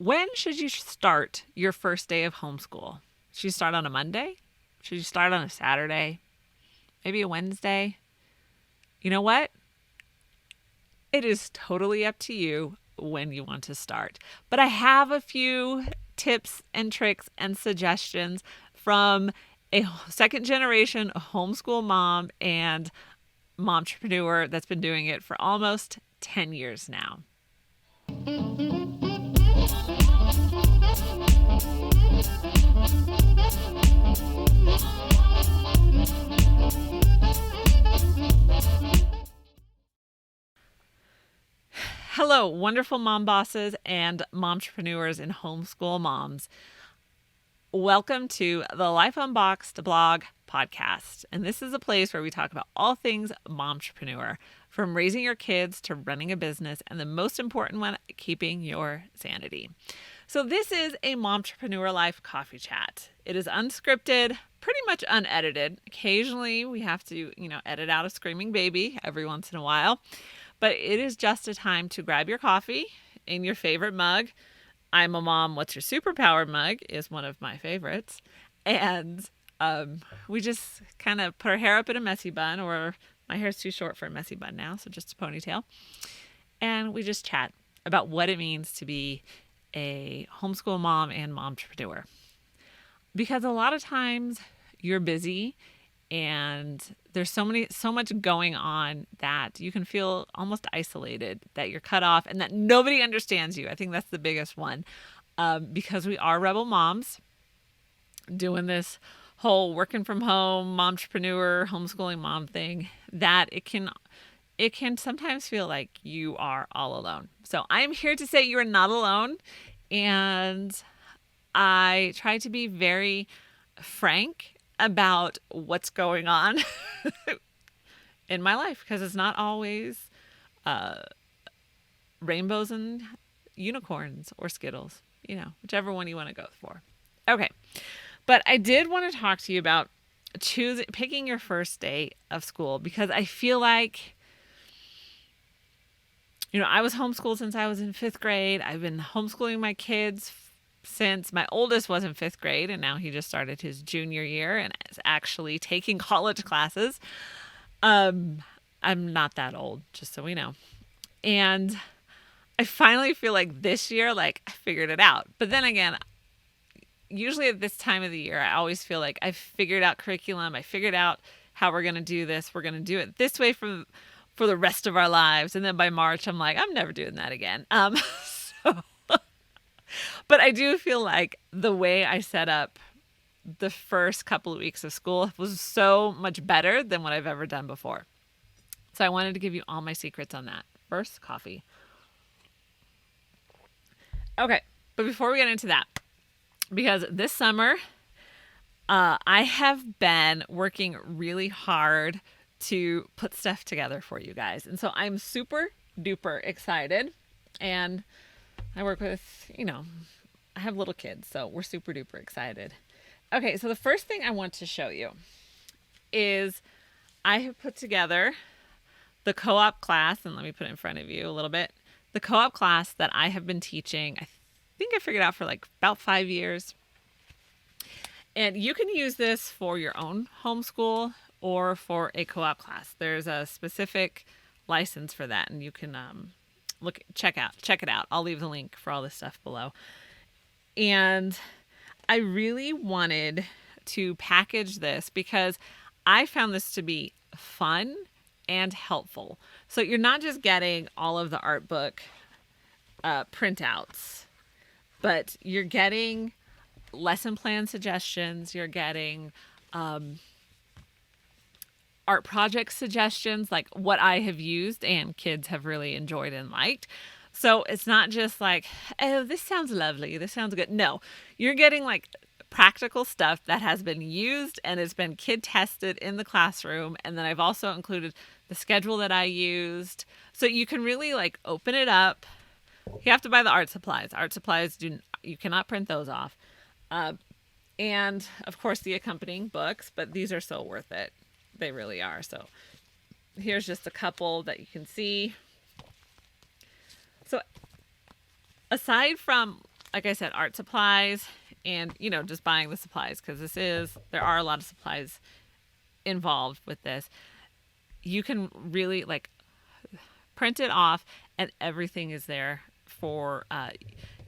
When should you start your first day of homeschool? Should you start on a Monday? Should you start on a Saturday? Maybe a Wednesday? You know what? It is totally up to you when you want to start. But I have a few tips and tricks and suggestions from a second generation homeschool mom and momtrepreneur that's been doing it for almost 10 years now. Hello, wonderful mom bosses and momtrepreneurs and homeschool moms. Welcome to the Life Unboxed blog podcast. And this is a place where we talk about all things momtrepreneur, from raising your kids to running a business, and the most important one, keeping your sanity. So this is a Momtrepreneur Life coffee chat. It is unscripted, pretty much unedited. Occasionally we have to, edit out a screaming baby every once in a while. But it is just a time to grab your coffee in your favorite mug. I'm a mom. What's your superpower mug is one of my favorites. And we just kind of put our hair up in a messy bun, or my hair's too short for a messy bun now, so just a ponytail. And we just chat about what it means to be a homeschool mom and momtrepreneur. Because a lot of times you're busy and there's so much going on that you can feel almost isolated, that you're cut off and that nobody understands you. I think that's the biggest one, because we are rebel moms doing this whole working from home, momtrepreneur, homeschooling mom thing, that it can sometimes feel like you are all alone. So I'm here to say you're not alone. And I try to be very frank about what's going on in my life, because it's not always rainbows and unicorns or Skittles, whichever one you want to go for. Okay. But I did want to talk to you about picking your first day of school, because I feel like, I was homeschooled since I was in 5th grade. I've been homeschooling my kids since my oldest was in 5th grade, and now he just started his junior year and is actually taking college classes. I'm not that old, just so we know. And I finally feel like this year, I figured it out. But then again, usually at this time of the year, I always feel like I've figured out curriculum. I figured out how we're going to do this. We're going to do it this way for the rest of our lives. And then by March, I'm like, I'm never doing that again. But I do feel like the way I set up the first couple of weeks of school was so much better than what I've ever done before. So I wanted to give you all my secrets on that. First, coffee. Okay, but before we get into that, because this summer, I have been working really hard to put stuff together for you guys. And so I'm super duper excited. And I work with, I have little kids, so we're super duper excited. Okay, so the first thing I want to show you is I have put together the CoOp class, and let me put it in front of you a little bit. The CoOp class that I have been teaching, I think I figured out for about 5 years. And you can use this for your own homeschool or for a CoOp class. There's a specific license for that, and you can check it out. I'll leave the link for all this stuff below. And I really wanted to package this because I found this to be fun and helpful. So you're not just getting all of the art book printouts, but you're getting lesson plan suggestions. You're getting art project suggestions, like what I have used and kids have really enjoyed and liked. So it's not just like, oh, this sounds lovely, this sounds good. No, you're getting practical stuff that has been used and it's been kid tested in the classroom. And then I've also included the schedule that I used. So you can really open it up. You have to buy the art supplies. Art supplies, you cannot print those off. And of course the accompanying books, but these are so worth it. They really are. So here's just a couple that you can see. So aside from like I said, art supplies and, just buying the supplies, because there are a lot of supplies involved with this. You can really print it off, and everything is there for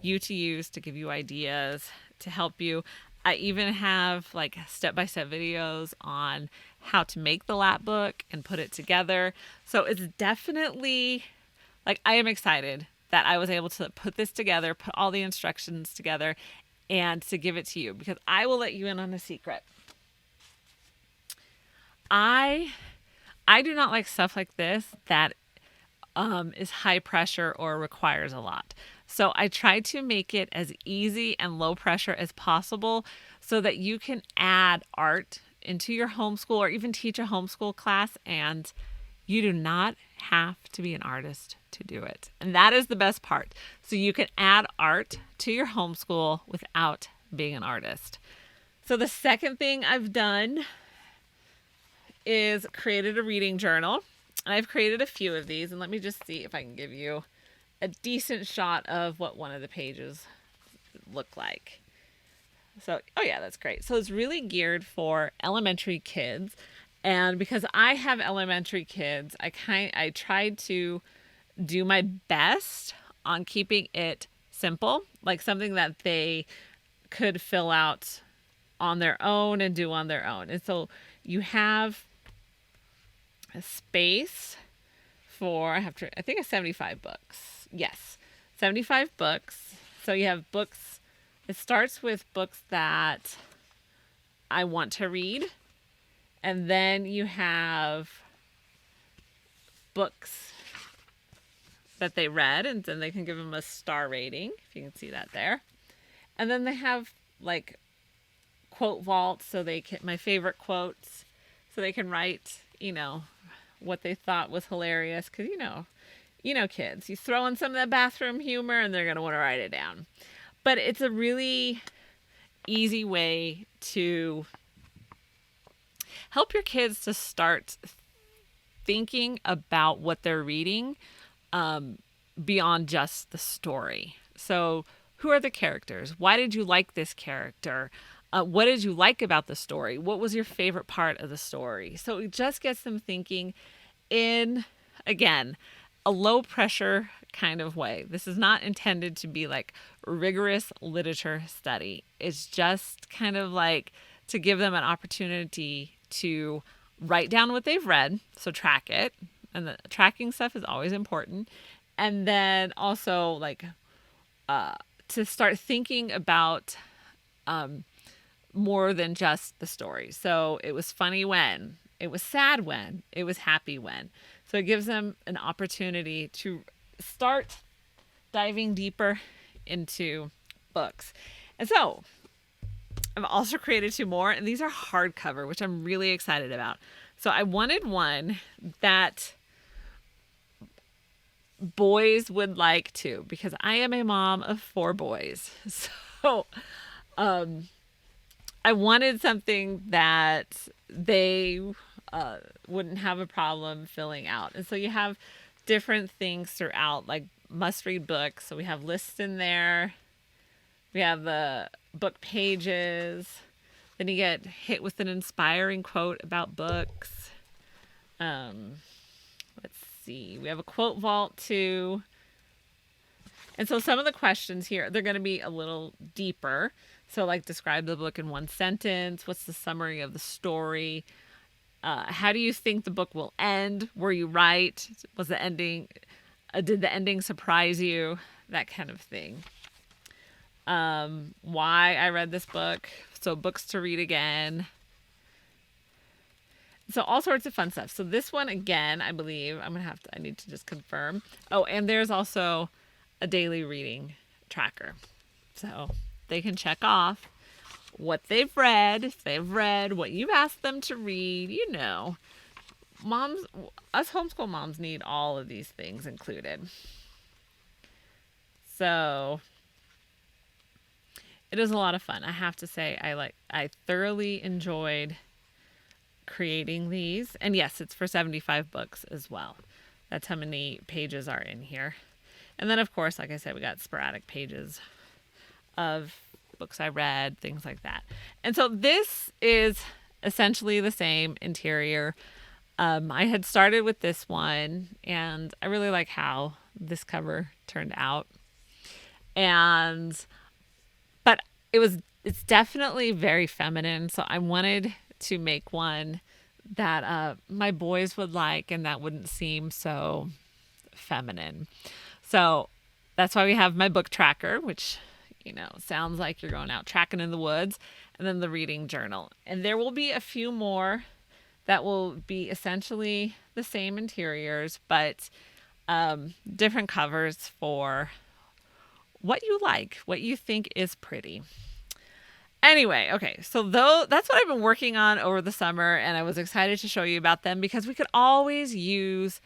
you to use, to give you ideas, to help you. I even have step-by-step videos on how to make the lap book and put it together. So it's definitely I am excited that I was able to put this together, put all the instructions together, and to give it to you, because I will let you in on a secret. I do not like stuff like this that is high pressure or requires a lot. So I try to make it as easy and low pressure as possible so that you can add art into your homeschool or even teach a homeschool class, and you do not have to be an artist to do it. And that is the best part. So you can add art to your homeschool without being an artist. So the second thing I've done is created a reading journal. And I've created a few of these, and let me just see if I can give you a decent shot of what one of the pages look like. So, oh yeah, that's great. So it's really geared for elementary kids. And because I have elementary kids, I tried to do my best on keeping it simple, like something that they could fill out on their own and do on their own. And so you have a space for, I think it's 75 books. Yes, 75 books. So you have books. It starts with books that I want to read. And then you have books that they read, and then they can give them a star rating, if you can see that there. And then they have quote vaults, so they can, my favorite quotes, so they can write, what they thought was hilarious, because kids, you throw in some of that bathroom humor and they're going to want to write it down. But it's a really easy way to help your kids to start thinking about what they're reading beyond just the story. So who are the characters? Why did you like this character? What did you like about the story? What was your favorite part of the story? So it just gets them thinking in, again, a low pressure kind of way. This is not intended to be rigorous literature study. It's just kind of to give them an opportunity to write down what they've read, so track it. And the tracking stuff is always important. And then also to start thinking about more than just the story. So it was funny when, it was sad when, it was happy when. So it gives them an opportunity to start diving deeper into books. And so I've also created 2 more, and these are hardcover, which I'm really excited about. So I wanted one that boys would like too, because I am a mom of 4 boys. So I wanted something that they wouldn't have a problem filling out. And so you have different things throughout, like must-read books. So we have lists in there. We have the book pages. Then you get hit with an inspiring quote about books. Let's see. We have a quote vault too. And so some of the questions here, they're going to be a little deeper. So describe the book in 1 sentence. What's the summary of the story? How do you think the book will end? Were you right? Was the ending, did the ending surprise you? That kind of thing. Why I read this book. So books to read again. So all sorts of fun stuff. So this one, again, I believe I need to just confirm. Oh, and there's also a daily reading tracker. So they can check off what they've read, if they've read what you've asked them to read. Moms, us homeschool moms need all of these things included. So it is a lot of fun. I have to say, I thoroughly enjoyed creating these. And yes, it's for 75 books as well. That's how many pages are in here. And then, of course, like I said, we got sporadic pages of books I read, things like that. And so this is essentially the same interior. I had started with this one, and I really like how this cover turned out. But it's definitely very feminine. So I wanted to make one that my boys would like and that wouldn't seem so feminine. So that's why we have my book tracker, which, sounds like you're going out tracking in the woods, and then the reading journal. And there will be a few more that will be essentially the same interiors, but different covers for what you like, what you think is pretty. Anyway, okay, so that's what I've been working on over the summer, and I was excited to show you about them because we could always use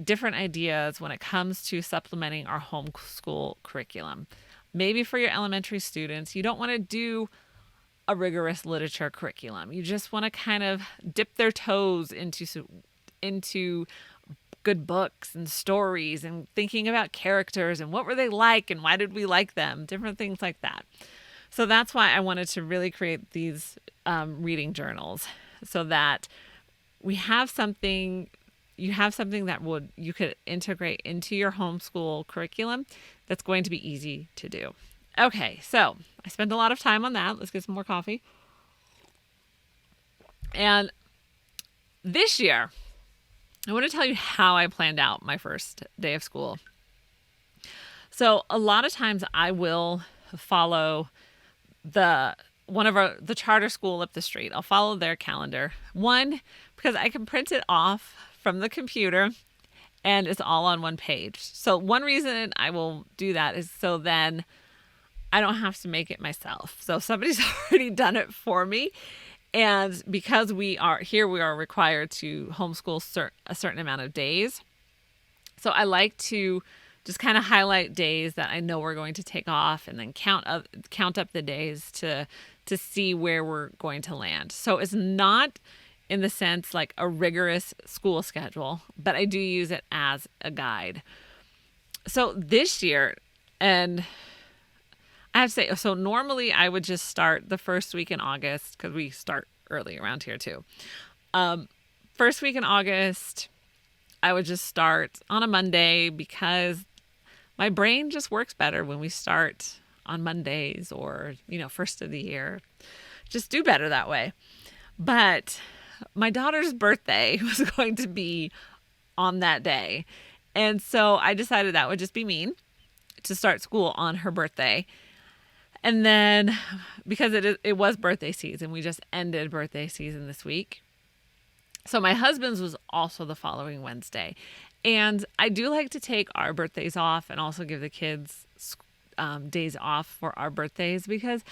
different ideas when it comes to supplementing our homeschool curriculum. Maybe for your elementary students, you don't want to do a rigorous literature curriculum. You just want to kind of dip their toes into good books and stories and thinking about characters and what were they like and why did we like them, different things like that. So that's why I wanted to really create these reading journals so that we have something, you have something that you could integrate into your homeschool curriculum that's going to be easy to do. Okay, so I spent a lot of time on that. Let's get some more coffee. And this year, I want to tell you how I planned out my first day of school. So a lot of times I will follow the charter school up the street. I'll follow their calendar. One, because I can print it off from the computer and it's all on one page. So one reason I will do that is so then I don't have to make it myself. So somebody's already done it for me. And because we are required to homeschool a certain amount of days. So I like to just kind of highlight days that I know we're going to take off and then count up the days to see where we're going to land. So it's not in the sense like a rigorous school schedule, but I do use it as a guide. So this year, and I have to say, so normally I would just start the first week in August because we start early around here too. First week in August, I would just start on a Monday because my brain just works better when we start on Mondays or, first of the year. Just do better that way. But my daughter's birthday was going to be on that day. And so I decided that would just be mean to start school on her birthday. And then because it was birthday season, we just ended birthday season this week. So my husband's was also the following Wednesday. And I do like to take our birthdays off and also give the kids days off for our birthdays because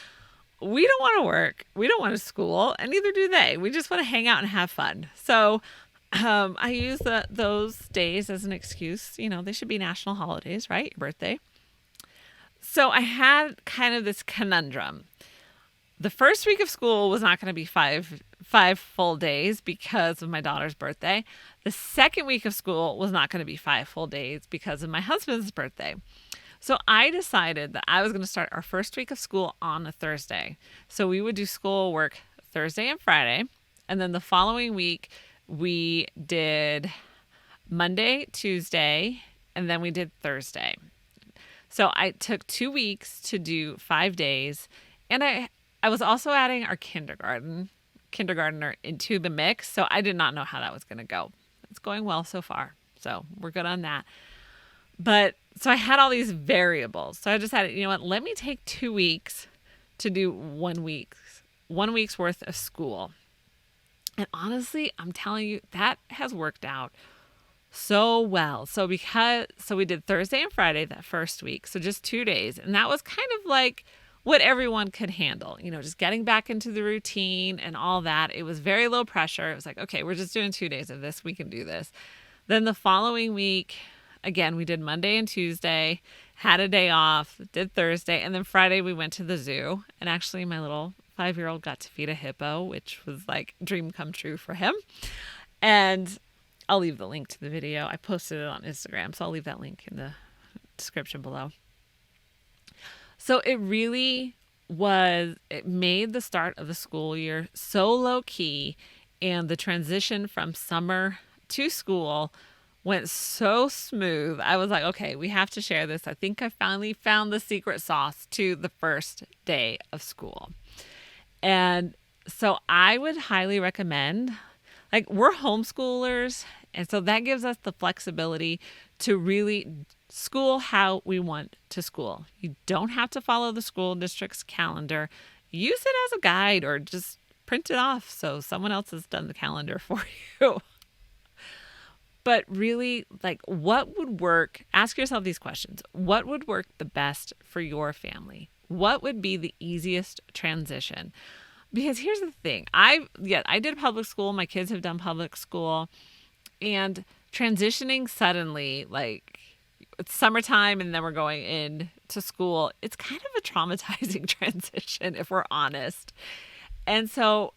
we don't want to work. We don't want to school, and neither do they. We just want to hang out and have fun. So I use those days as an excuse. They should be national holidays, right? Your birthday. So I had kind of this conundrum. The first week of school was not going to be five full days because of my daughter's birthday. The second week of school was not going to be 5 full days because of my husband's birthday. So I decided that I was going to start our first week of school on a Thursday. So we would do school work Thursday and Friday. And then the following week, we did Monday, Tuesday, and then we did Thursday. So I took 2 weeks to do 5 days. And I was also adding our kindergartner into the mix. So I did not know how that was going to go. It's going well so far. So we're good on that. But so I had all these variables. So I decided, let me take 2 weeks to do 1 week's worth of school. And honestly, I'm telling you, that has worked out so well. So we did Thursday and Friday that first week. So just 2 days. And that was kind of like what everyone could handle, just getting back into the routine and all that. It was very low pressure. It was like, okay, we're just doing 2 days of this. We can do this. Then the following week, again, we did Monday and Tuesday, had a day off, did Thursday, and then Friday we went to the zoo. And actually my little 5-year-old got to feed a hippo, which was like a dream come true for him. And I'll leave the link to the video. I posted it on Instagram, so I'll leave that link in the description below. So it really it made the start of the school year so low key, and the transition from summer to school went so smooth. I was like, okay, we have to share this. I think I finally found the secret sauce to the first day of school. And so I would highly recommend, like, we're homeschoolers, and so that gives us the flexibility to really school how we want to school. You don't have to follow the school district's calendar. Use it as a guide or just print it off so someone else has done the calendar for you. But really, like, what would work? Ask yourself these questions. What would work the best for your family? What would be the easiest transition? Because here's the thing. I did public school. My kids have done public school. And transitioning suddenly, like, it's summertime and then we're going into school, it's kind of a traumatizing transition, if we're honest. And so,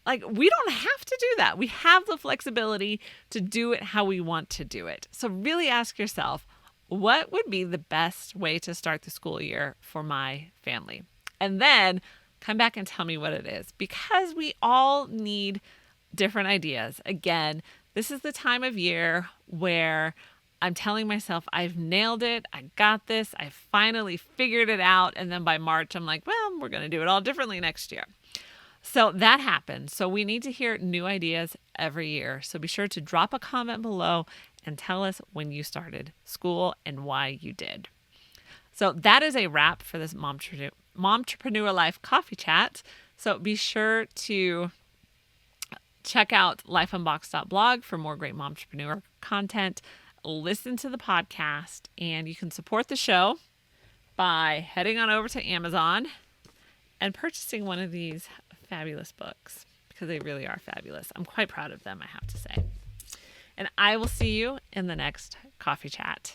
like, we don't have to do that. We have the flexibility to do it how we want to do it. So really ask yourself, what would be the best way to start the school year for my family? And then come back and tell me what it is, because we all need different ideas. Again, this is the time of year where I'm telling myself, I've nailed it. I got this. I finally figured it out. And then by March, I'm like, well, we're going to do it all differently next year. So that happens. So we need to hear new ideas every year. So be sure to drop a comment below and tell us when you started school and why you did. So that is a wrap for this Momtrepreneur Life Coffee Chat. So be sure to check out lifeunboxed.blog for more great momtrepreneur content. Listen to the podcast, and you can support the show by heading on over to Amazon and purchasing one of these fabulous books, because they really are fabulous. I'm quite proud of them, I have to say. And I will see you in the next coffee chat.